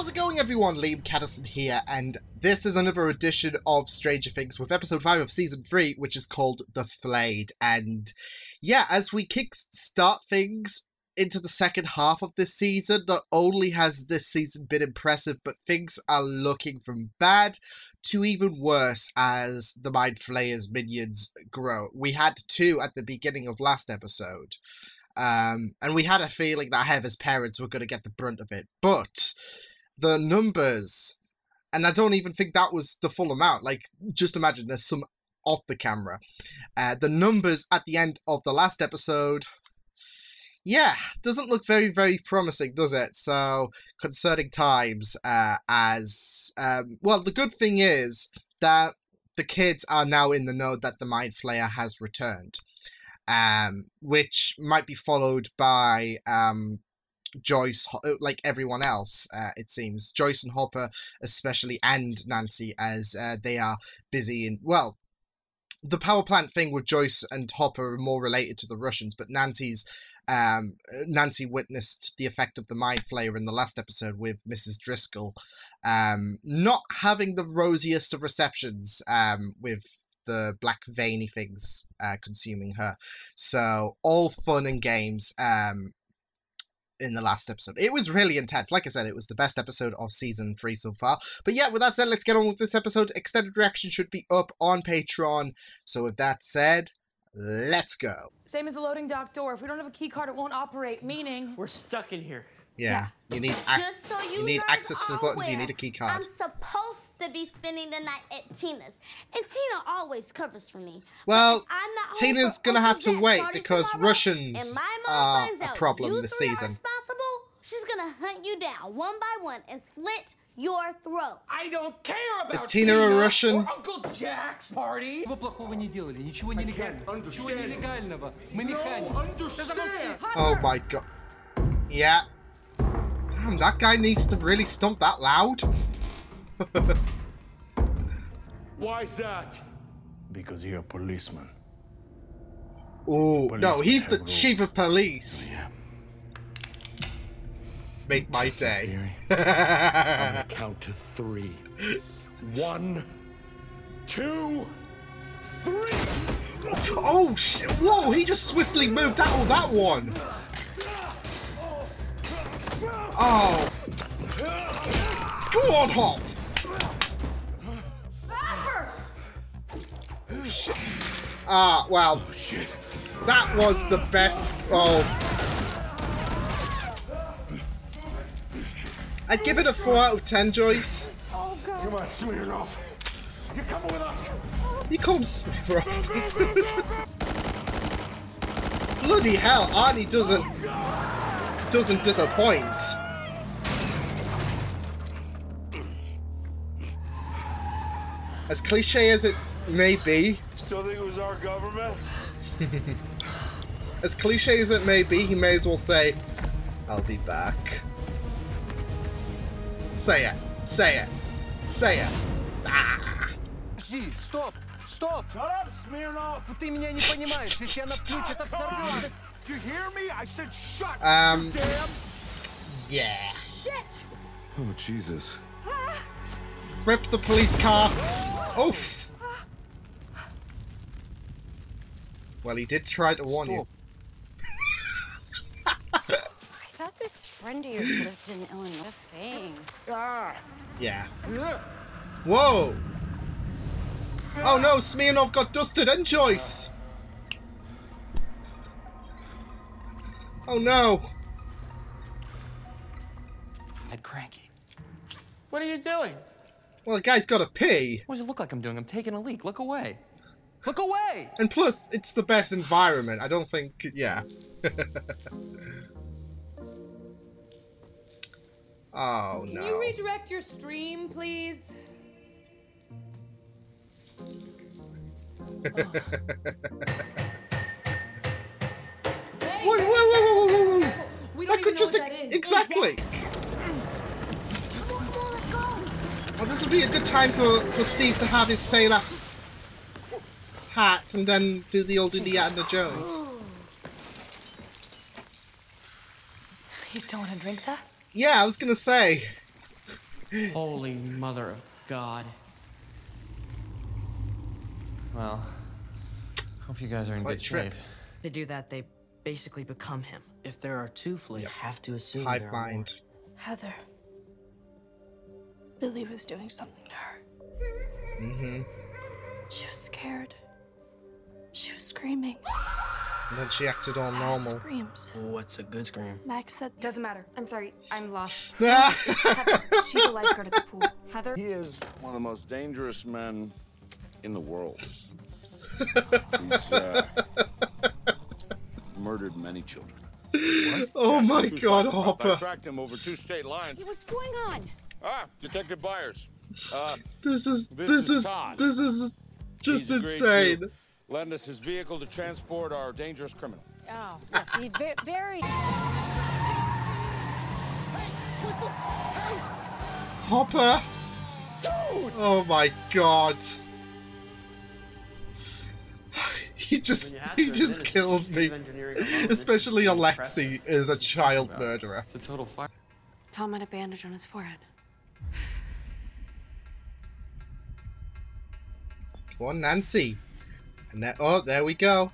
How's it going, everyone? Liam Catterson here, and this is another edition of Stranger Things with episode 5 of season 3, which is called The Flayed. And yeah, as we kick-start things into the second half of this season, not only has this season been impressive, but things are looking from bad to even worse as the Mind Flayer's minions grow. We had 2 at the beginning of last episode. And we had a feeling that Heather's parents were going to get the brunt of it. But the numbers, and I don't even think that was the full amount. Like, just imagine there's some off the camera. The numbers at the end of the last episode, yeah, doesn't look very, very promising, does it? So, concerning times well, the good thing is that the kids are now in the know that the Mind Flayer has returned. Which might be followed by Joyce, like everyone else, it seems. Joyce and Hopper especially, and Nancy, as they are busy in, well, the power plant thing with Joyce and Hopper are more related to the Russians, but Nancy witnessed the effect of the Mind Flayer in the last episode with Mrs. Driscoll not having the rosiest of receptions with the black veiny things consuming her. So, all fun and games in the last episode. It was really intense. Like I said, it was the best episode of season 3 so far. But yeah, with that said, let's get on with this episode. Extended reaction should be up on Patreon. So with that said, let's go. Same as the loading dock door. If we don't have a key card, it won't operate, meaning we're stuck in here. Yeah. You need so you need access to the buttons, you need a key card. I'm supposed to be spending the night at Tina's. And Tina always covers for me. Well, Tina's gonna have to wait because Russians are a problem this season. She's gonna hunt you down one by one and slit your throat. I don't care about Is Tina a Russian? Or Uncle Jack's party. Ничего плохого не делали, ничего нелегального. Ничего нелегального. Мы механики. Oh my god. Yeah. Damn, that guy needs to really stomp that loud. Why's that? Because you're a policeman. Oh, no, he's the have chief of rules. police. Oh, yeah. Make my day. On the count to 3. 1, 2, 3. Oh shit! Whoa! He just swiftly moved out of that one. Oh! Go on, Hop! Oh shit! Well, Oh shit! that was the best. Oh. I'd give it a 4 out of 10, Joyce. Oh, God. Come on, Smirnoff. You're coming with us. You call him Smirnoff. Bloody hell, Arnie doesn't disappoint. As cliche as it may be. Still think it was our government? As cliche as it may be, he may as well say, I'll be back. Say it. Say it. Say it. Ah. Подожди, стоп, стоп! Shut up, Smirnoff! Ты меня не понимаешь, если она включится, взорвется. Did you hear me? I said shut. Yeah. Shit! Oh Jesus! Rip the police car. Oof. Well, he did try to warn you. I thought this friend of yours lived in Illinois. Just saying. Yeah. Whoa. Oh no, Smirnov got dusted and Joyce. Oh no. I'd cranky. What are you doing? Well, the guy's got to pee. What does it look like I'm doing? I'm taking a leak. Look away. Look away! And plus, it's the best environment. I don't think... Yeah. Oh, no. Can you redirect your stream, please? Whoa. We That don't could even know just... what that is. Exactly. Well, this would be a good time for Steve to have his sailor hat and then do the old Indiana Jones. You still want to drink that? Yeah, I was gonna say. Holy mother of God. Well, hope you guys are in Quite good trip. shape. They do that, they basically become him. If there are two Flayed, you have to assume Hive there are more. mind. Heather. Billy was doing something to her. Mm-hmm. She was scared. She was screaming. And then she acted all normal. Screams. What's a good scream? Max said, Doesn't matter. I'm sorry. I'm lost. Ah! Heather. She's a lifeguard at the pool. Heather? He is one of the most dangerous men in the world. He's murdered many children. Oh my True God, psychopath. I Hopper. tracked him over 2 state lines. What's going on? Ah, Detective Byers. This is Todd. just He's agreed insane. to lend us his vehicle to transport our dangerous criminal. Oh, yes, he's very... Hopper. Oh my God. He just killed me. Especially Alexei is a child murderer. It's a total fire. Tom had a bandage on his forehead. Come on, Nancy. And oh, there we go.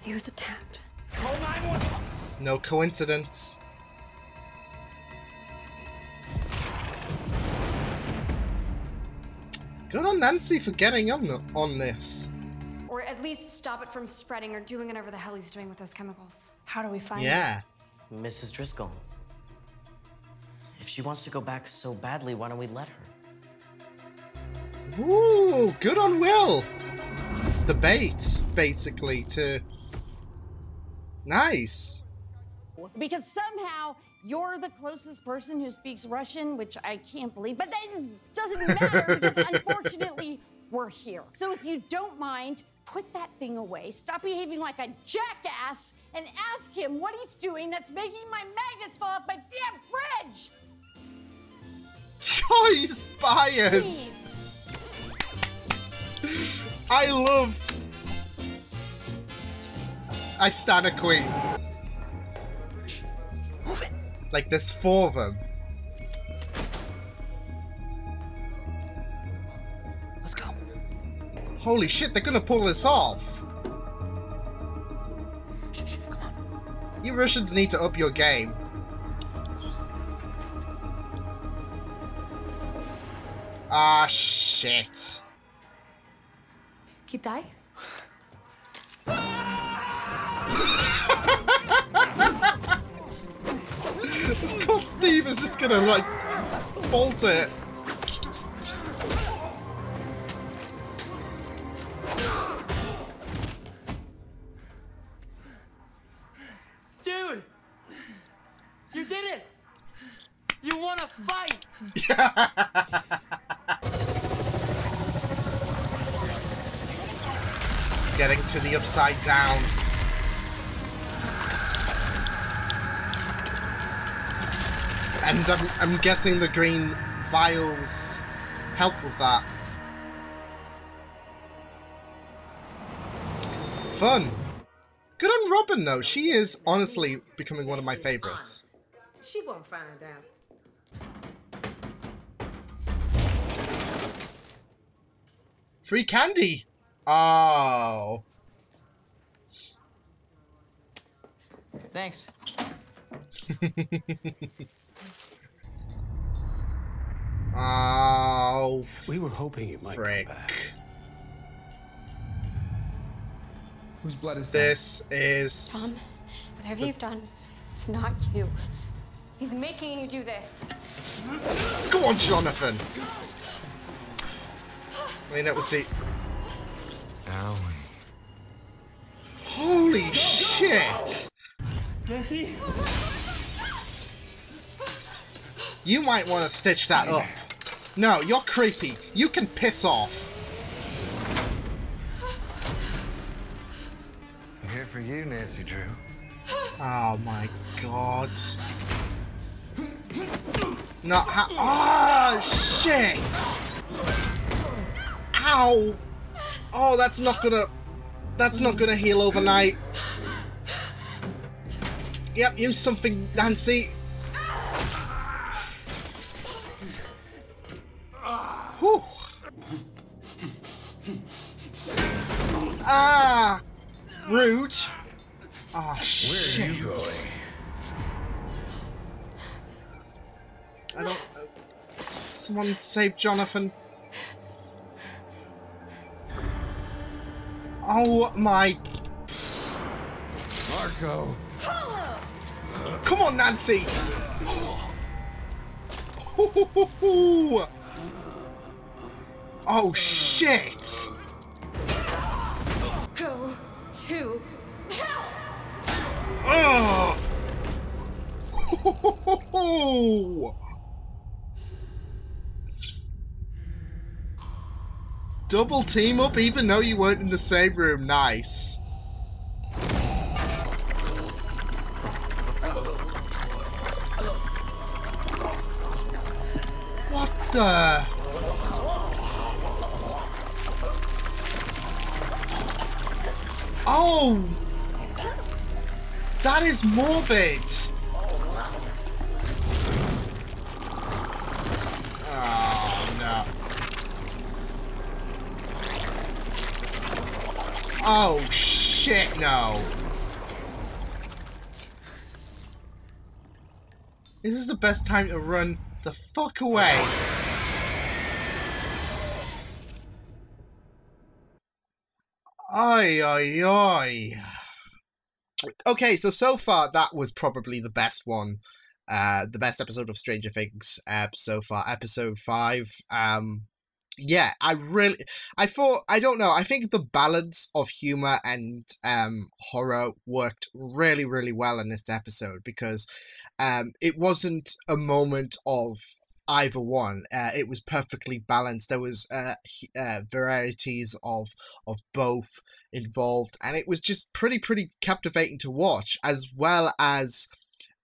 He was attacked. No coincidence. Good on Nancy for getting on this. Or at least stop it from spreading or doing whatever the hell he's doing with those chemicals. how do we find him? Yeah. Mrs. Driscoll. If she wants to go back so badly, why don't we let her? Ooh, good on Will. The bait, basically, to... Nice. Because somehow you're the closest person who speaks Russian, which I can't believe, but that doesn't matter because unfortunately we're here. So if you don't mind, put that thing away, stop behaving like a jackass, and ask him what he's doing that's making my magnets fall off my damn fridge! Choice bias. Please. I stand a queen. Move it. Like, there's 4 of them. Let's go. Holy shit, they're gonna pull this off. Shh, come on. You Russians need to up your game. Ah, shit. Kitai? Of course Steve is just gonna, like, bolt it. Dude! You did it! You wanna fight! Getting to the upside down. And I'm guessing the green vials help with that. Fun. Good on Robin, though. She is honestly becoming one of my favorites. She won't find out. Free candy. Oh. Thanks. Oh. We were hoping you might frick. come back. Whose blood is This is... Tom, whatever you've done, it's not you. He's making you do this. Go on, Jonathan. I mean, that was the... Owie. Holy shit! Nancy? You might want to stitch that up. No, you're creepy. You can piss off. I'm here for you, Nancy Drew. Oh my god. Not ha- Ah, shit! Ow! Oh, that's not gonna heal overnight. Yep, use something, Nancy. Whew. Ah! Rude. Ah, shit. Where are you going? I don't... Someone save Jonathan. Oh my... Marco. Come on, Nancy! Oh, shit! Go to hell! Oh! Double team up even though you weren't in the same room. Nice. What the... Oh! That is morbid! Oh, no. Oh, shit, no. This is the best time to run the fuck away. Oi, oi, oi. Okay, so far that was probably the best one. The best episode of Stranger Things so far, episode 5. Yeah, I don't know, I think the balance of humor and horror worked really, really well in this episode because it wasn't a moment of either one. It was perfectly balanced. There was varieties of both involved, and it was just pretty captivating to watch, as well as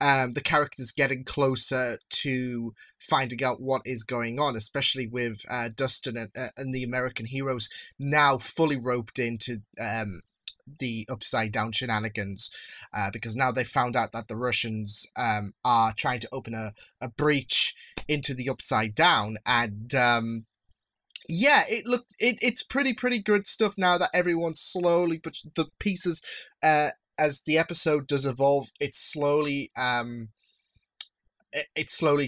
the characters getting closer to finding out what is going on, especially with Dustin and the American heroes now fully roped into the Upside Down shenanigans, because now they found out that the Russians are trying to open a breach into the Upside Down, and yeah, it's pretty good stuff now that everyone's slowly, but the pieces as the episode does evolve, it's slowly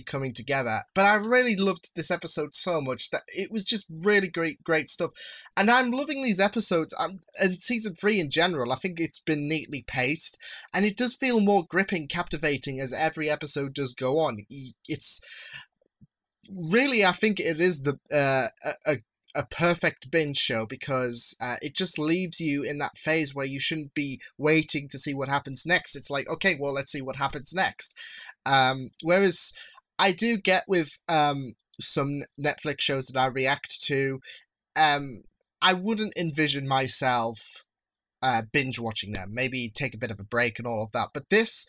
coming together. But I really loved this episode so much that it was just really great stuff. And I'm loving these episodes, and season 3 in general. I think it's been neatly paced, and it does feel more gripping, captivating as every episode does go on. It's really, I think it is a perfect binge show because it just leaves you in that phase where you shouldn't be waiting to see what happens next. It's like, okay, well, let's see what happens next. Whereas I do get with some Netflix shows that I react to, I wouldn't envision myself binge watching them. Maybe take a bit of a break and all of that. But this,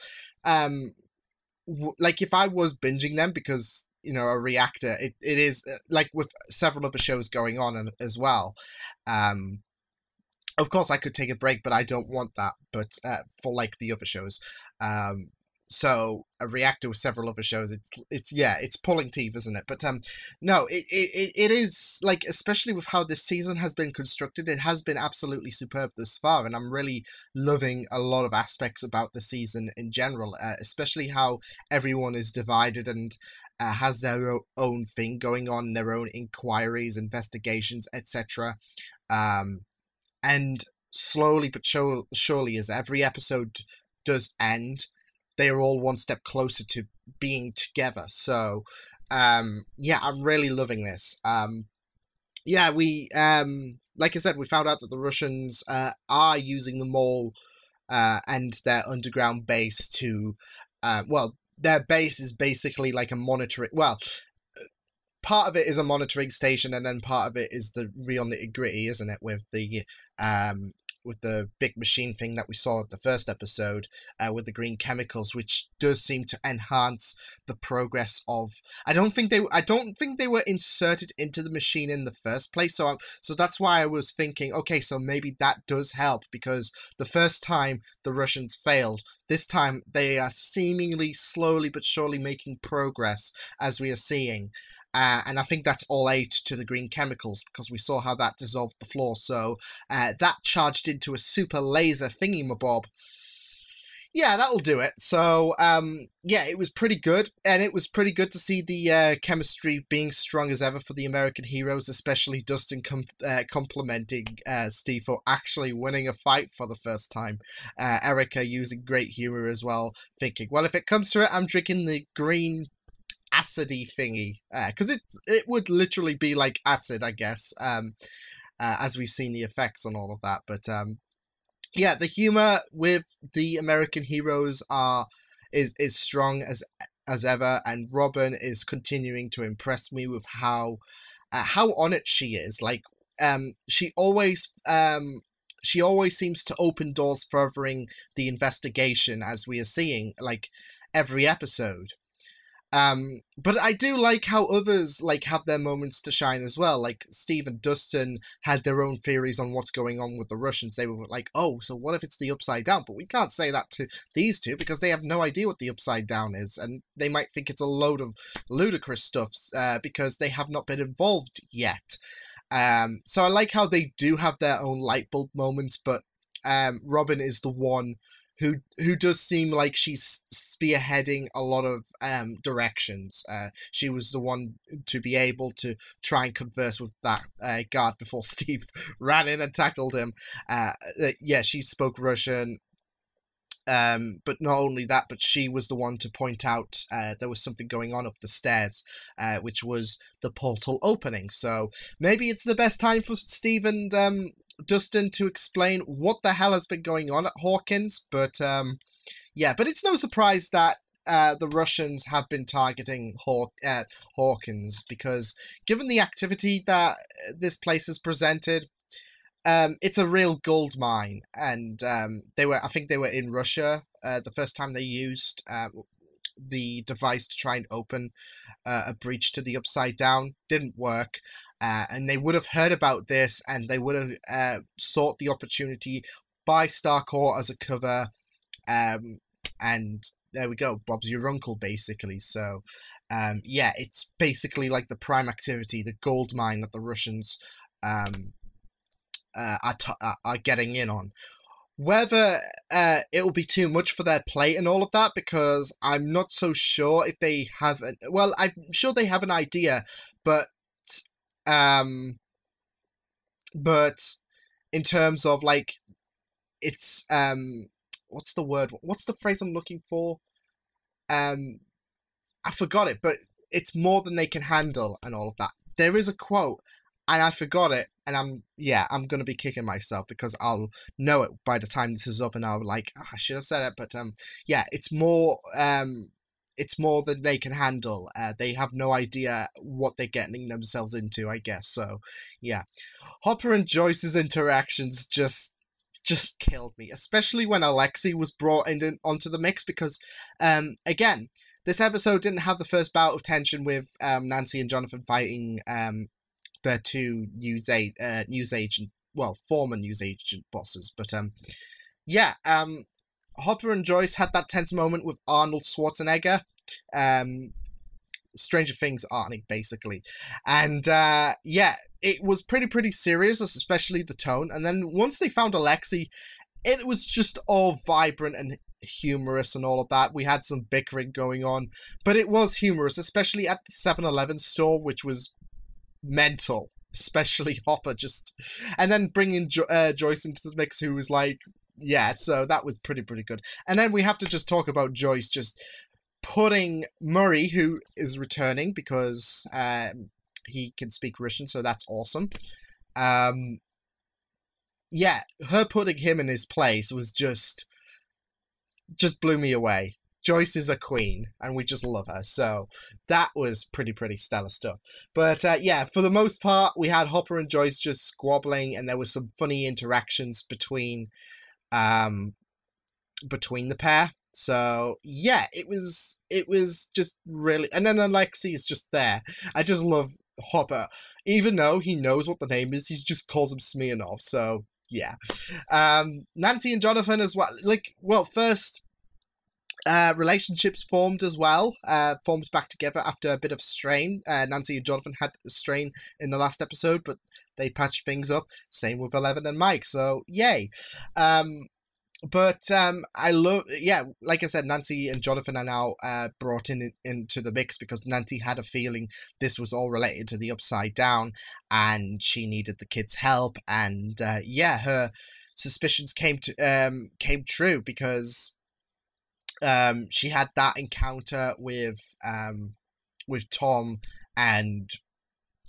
like if I was binging them because, you know, a reactor, it is like with several other shows going on as well. Of course I could take a break, but I don't want that, but for like the other shows. So a reactor with several other shows, it's pulling teeth, isn't it? But no, it is, like, especially with how this season has been constructed, it has been absolutely superb thus far, and I'm really loving a lot of aspects about the season in general, especially how everyone is divided and has their own thing going on, their own inquiries, investigations, etc. And slowly but surely, as every episode does end, they are all one step closer to being together. So, yeah, I'm really loving this. Yeah, we, like I said, we found out that the Russians are using the mall and their underground base to, well, their base is basically like a monitoring, well, part of it is a monitoring station, and then part of it is the real nitty-gritty, isn't it, with the big machine thing that we saw at the first episode, with the green chemicals, which does seem to enhance the progress of. I don't think they were inserted into the machine in the first place. So that's why I was thinking, okay, so maybe that does help, because the first time the Russians failed, this time they are seemingly slowly but surely making progress, as we are seeing. And I think that's all ate to the green chemicals, because we saw how that dissolved the floor. So that charged into a super laser thingy-mabob. Yeah, that'll do it. So, yeah, it was pretty good, and it was pretty good to see the chemistry being strong as ever for the American heroes, especially Dustin complimenting Steve for actually winning a fight for the first time. Erica using great humor as well, thinking, well, if it comes to it, I'm drinking the green acidy thingy, because it would literally be like acid, I guess, as we've seen the effects on all of that, but yeah, the humor with the American heroes is strong as ever, and Robin is continuing to impress me with how on it she is. Like, she always seems to open doors furthering the investigation, as we are seeing, like, every episode. But I do like how others, like, have their moments to shine as well. Like, Steve and Dustin had their own theories on what's going on with the Russians. They were like, oh, so what if it's the Upside Down? But we can't say that to these two, because they have no idea what the Upside Down is, and they might think it's a load of ludicrous stuff, because they have not been involved yet. So I like how they do have their own light bulb moments, but Robin is the one who does seem like she's spearheading a lot of directions. She was the one to be able to try and converse with that guard before Steve ran in and tackled him. Yeah, she spoke Russian, but not only that, but she was the one to point out there was something going on up the stairs, which was the portal opening. So maybe it's the best time for Steve and Dustin to explain what the hell has been going on at Hawkins, but yeah, but it's no surprise that the Russians have been targeting Hawkins, because given the activity that this place has presented, it's a real gold mine, and I think they were in Russia the first time they used the device to try and open a breach to the Upside Down. Didn't work, and they would have heard about this, and they would have sought the opportunity by Starcore as a cover, and there we go, Bob's your uncle, basically. So yeah, it's basically like the prime activity, the gold mine that the Russians are getting in on. Whether it'll be too much for their plate and all of that, because I'm not so sure if they have well, I'm sure they have an idea, but in terms of, like, it's what's the word? What's the phrase I'm looking for? I forgot it, but it's more than they can handle and all of that. There is a quote, and I forgot it, and I'm gonna be kicking myself, because I'll know it by the time this is up, and I'll be like, I should have said it, but yeah, it's more than they can handle. They have no idea what they're getting themselves into, I guess. So yeah, Hopper and Joyce's interactions just killed me, especially when Alexei was brought onto the mix, because again, this episode didn't have the first bout of tension with Nancy and Jonathan fighting their two former news agent bosses, but yeah, Hopper and Joyce had that tense moment with Arnold Schwarzenegger, Stranger Things Arnie, basically, and yeah, it was pretty serious, especially the tone. And then once they found Alexei, it was just all vibrant and humorous and all of that. We had some bickering going on, but it was humorous, especially at the 7-Eleven store, which was mental, especially Hopper and then bringing Joyce into the mix, who was like, yeah, so that was pretty good. And then we have to just talk about Joyce just putting Murray, who is returning because he can speak Russian, so that's awesome. Yeah, her putting him in his place was just blew me away. Joyce is a queen, and we just love her, so that was pretty stellar stuff. But yeah, for the most part, we had Hopper and Joyce just squabbling, and there was some funny interactions between the pair. So yeah, it was just really, and then Alexei is just there. I just love Hopper, even though he knows what the name is, he just calls him Smirnov. So yeah, Nancy and Jonathan as well. Like, well, first, relationships formed as well, formed back together after a bit of strain. Nancy and Jonathan had a strain in the last episode, but they patched things up. Same with Eleven and Mike, so yay. But I love, yeah, like I said, Nancy and Jonathan are now brought into the mix because Nancy had a feeling this was all related to the Upside Down, and she needed the kids' help, and yeah, her suspicions came true because she had that encounter with Tom and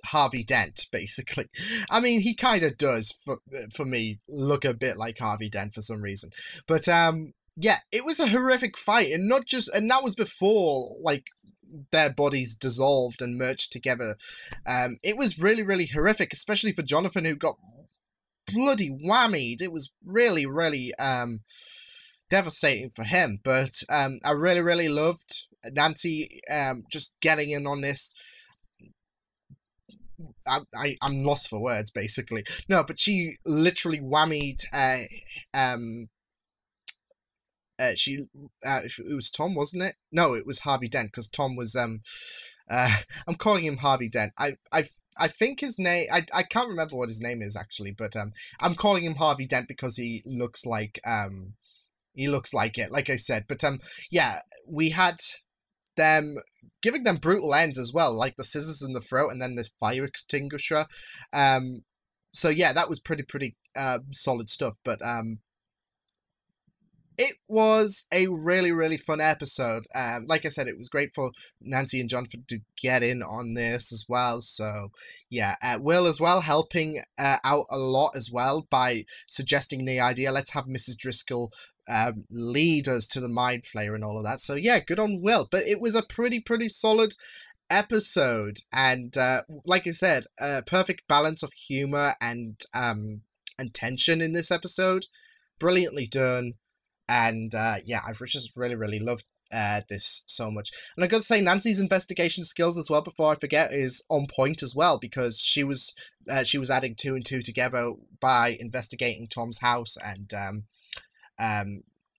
Harvey Dent, basically. I mean, he kind of does, for me, look a bit like Harvey Dent for some reason. But, yeah, it was a horrific fight, and that was before, like, their bodies dissolved and merged together. It was really, really horrific, especially for Jonathan, who got bloody whammied. It was really, really, devastating for him. But, I really, really loved Nancy, just getting in on this. I'm lost for words, basically. No, but she literally whammied, it was Tom, wasn't it? No, it was Harvey Dent, because Tom was, I'm calling him Harvey Dent. I think his name, I can't remember what his name is, actually, but, I'm calling him Harvey Dent because he looks like it, like I said. But, yeah, we had them giving them brutal ends as well, like the scissors in the throat and then this fire extinguisher. So yeah, that was pretty solid stuff. But it was a really, really fun episode. Like I said, it was great for Nancy and Jonathan to get in on this as well. So yeah, Will as well helping out a lot as well by suggesting the idea, let's have Mrs. Driscoll lead us to the Mind Flayer and all of that. So yeah, good on Will. But it was a pretty solid episode, and like I said, a perfect balance of humor and tension in this episode. Brilliantly done. And yeah, I've just really loved this so much. And I got to say, Nancy's investigation skills as well, before I forget, is on point as well, because she was adding 2 and 2 together by investigating Tom's house, and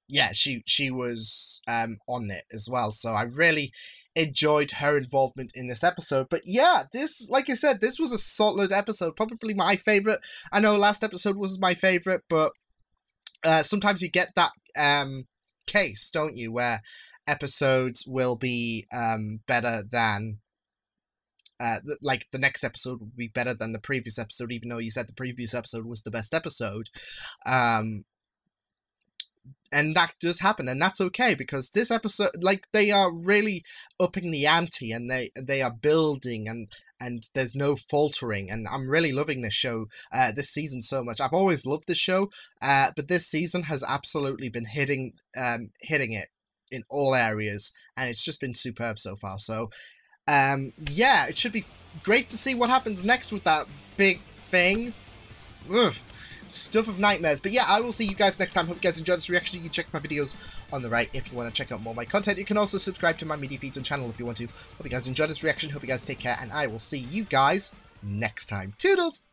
yeah, she was on it as well. So I really enjoyed her involvement in this episode. But yeah, this, like I said, this was a solid episode, probably my favorite. I know last episode was my favorite, but sometimes you get that case, don't you, where episodes will be better than like the next episode will be better than the previous episode, even though you said the previous episode was the best episode. And that does happen, and that's okay, because this episode, like, they are really upping the ante, and they are building, and there's no faltering, and I'm really loving this show, this season so much. I've always loved this show, but this season has absolutely been hitting it in all areas, and it's just been superb so far. So, yeah, it should be great to see what happens next with that big thing. Ugh. Stuff of nightmares. But yeah, I will see you guys next time. Hope you guys enjoyed this reaction. You can check my videos on the right if you want to check out more of my content. You can also subscribe to my media feeds and channel if you want to. Hope you guys enjoyed this reaction. Hope you guys take care, and I will see you guys next time. Toodles!